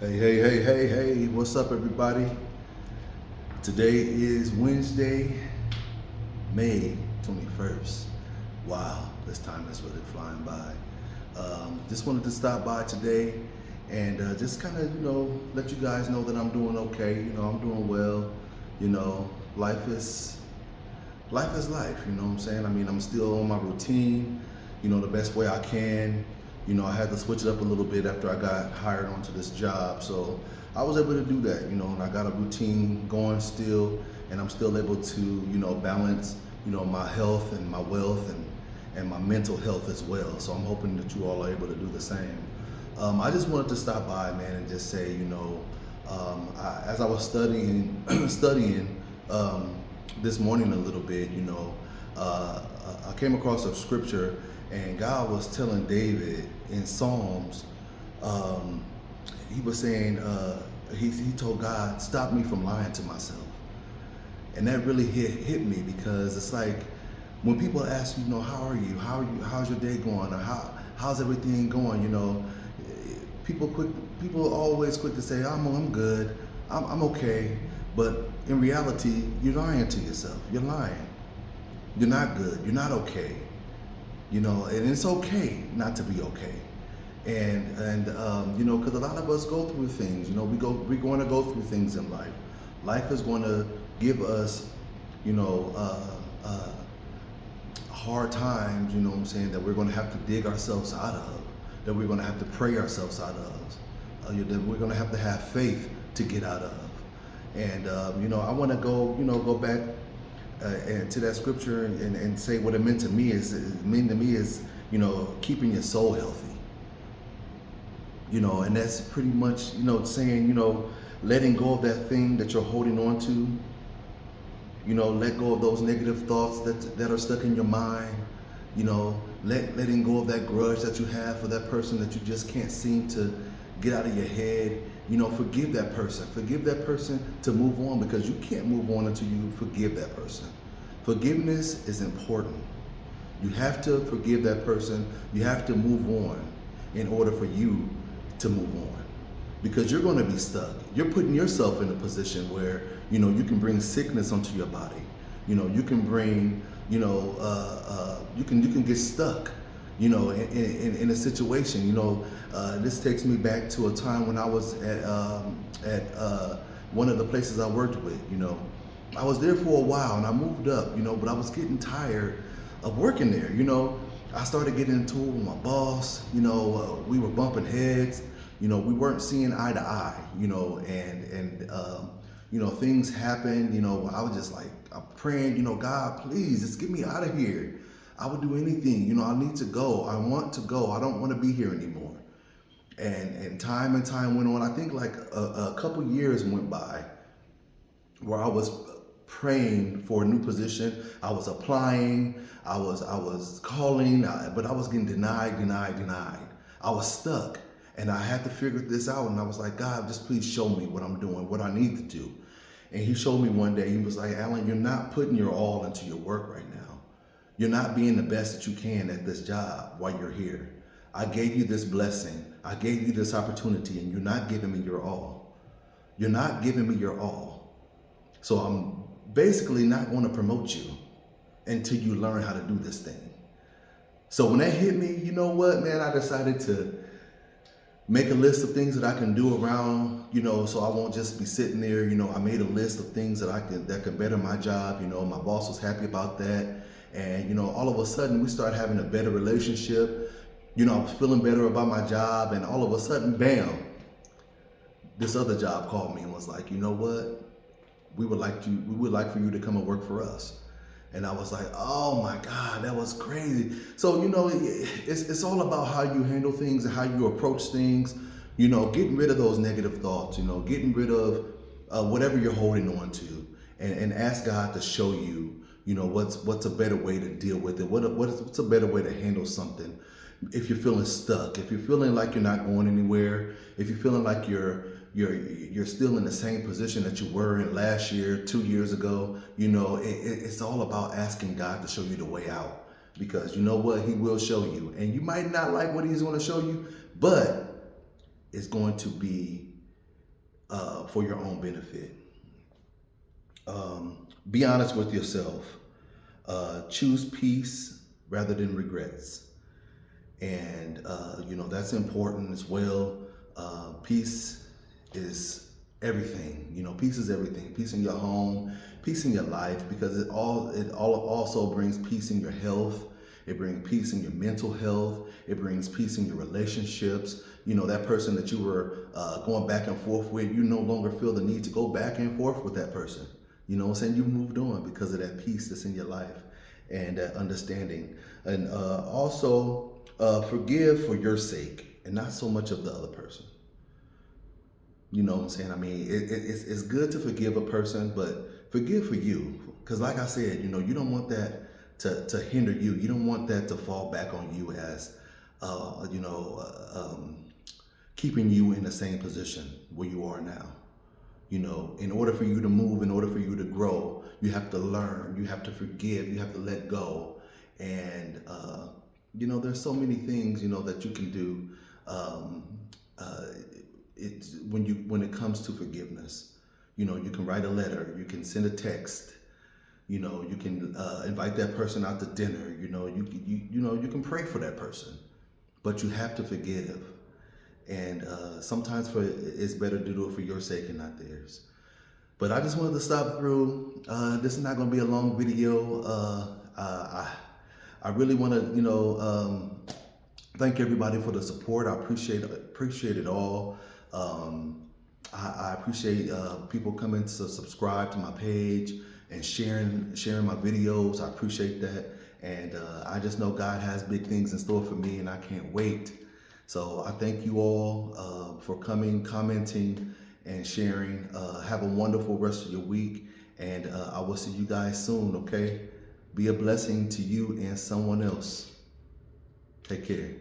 Hey, what's up, everybody? Today is Wednesday, May 21st. Wow, this time is really flying by. Just wanted to stop by today and just kind of, let you guys know that I'm doing okay. I'm doing well. You know, life is life is life, you know what I'm saying? I mean, I'm still on my routine, the best way I can. I had to switch it up a little bit after I got hired onto this job. So I was able to do that, and I got a routine going still, and I'm still able to, balance, my health and my wealth and my mental health as well. So I'm hoping that you all are able to do the same. I just wanted to stop by, man, and just say, as I was studying, studying, this morning a little bit, I came across a scripture, and God was telling David in Psalms, um, he was saying, he told God, stop me from lying to myself. And that really hit me, because it's like when people ask you, how are you? How's your day going? Or how's everything going? People always quick to say, I'm good, I'm okay. But in reality, you're lying to yourself. You're lying. You're not good. You're not okay. And it's okay not to be okay. And because a lot of us go through things. We're going to go through things in life. Life is going to give us, you know, uh, hard times. You know what I'm saying? That we're going to have to dig ourselves out of. That we're going to have to pray ourselves out of. That we're going to have faith to get out of. And I want to go back and to that scripture and say what it meant to me is keeping your soul healthy. And that's pretty much saying letting go of that thing that you're holding on to. Let go of those negative thoughts that are stuck in your mind. Letting go of that grudge that you have for that person that you just can't seem to get out of your head. Forgive that person. Forgive that person to move on, because you can't move on until you forgive that person. Forgiveness is important. You have to forgive that person. You have to move on in order for you to move on, because you're going to be stuck. You're putting yourself in a position where you can bring sickness onto your body. You can bring you can get stuck in a situation. This takes me back to a time when I was at one of the places I worked with. I was there for a while and I moved up, but I was getting tired of working there. I started getting into it with my boss. We were bumping heads. We weren't seeing eye to eye. Things happened. I was just like, I'm praying, God, please just get me out of here. I would do anything. I need to go. I want to go. I don't want to be here anymore. And time went on. I think like a couple years went by where I was praying for a new position. I was applying. I was calling, but I was getting denied. I was stuck, and I had to figure this out. And I was like, God, just please show me what I'm doing, what I need to do. And He showed me one day. He was like, Alan, you're not putting your all into your work right now. You're not being the best that you can at this job while you're here. I gave you this blessing. I gave you this opportunity, and you're not giving me your all. You're not giving me your all. So I'm basically not going to promote you until you learn how to do this thing. So when that hit me, you know what, man, I decided to make a list of things that I can do around, so I won't just be sitting there. I made a list of things that could better my job. My boss was happy about that. And, all of a sudden we started having a better relationship. I was feeling better about my job, and all of a sudden, bam, this other job called me and was like, you know what? We would like for you to come and work for us. And I was like, oh my God, that was crazy. So, it's all about how you handle things and how you approach things, getting rid of those negative thoughts, getting rid of whatever you're holding on to, and ask God to show you, what's a better way to deal with it. What's a better way to handle something? If you're feeling stuck, if you're feeling like you're not going anywhere, if you're feeling like you're still in the same position that you were in last year, 2 years ago, it's all about asking God to show you the way out, because you know what? He will show you, and you might not like what He's going to show you, but it's going to be for your own benefit. Be honest with yourself. Choose peace rather than regrets. And, that's important as well. Peace is everything. Peace is everything. Peace in your home, peace in your life, because it all also brings peace in your health. It brings peace in your mental health. It brings peace in your relationships. That person that you were going back and forth with, you no longer feel the need to go back and forth with that person. You know what I'm saying? You've moved on because of that peace that's in your life and that understanding. And also forgive for your sake and not so much of the other person. You know what I'm saying? I mean, it's good to forgive a person, but forgive for you. Because like I said, you don't want that to hinder you. You don't want that to fall back on you as, keeping you in the same position where you are now. In order for you to move, in order for you to grow, you have to learn, you have to forgive, you have to let go. And, there's so many things, that you can do when it comes to forgiveness. You can write a letter, you can send a text, you can invite that person out to dinner, you can pray for that person, but you have to forgive. And sometimes it's better to do it for your sake and not theirs. But I just wanted to stop through. This is not going to be a long video. I really want to, thank everybody for the support. I appreciate it all. I appreciate people coming to subscribe to my page and sharing my videos. I appreciate that. And I just know God has big things in store for me, and I can't wait. So I thank you all for coming, commenting, and sharing. Have a wonderful rest of your week, and I will see you guys soon, okay? Be a blessing to you and someone else. Take care.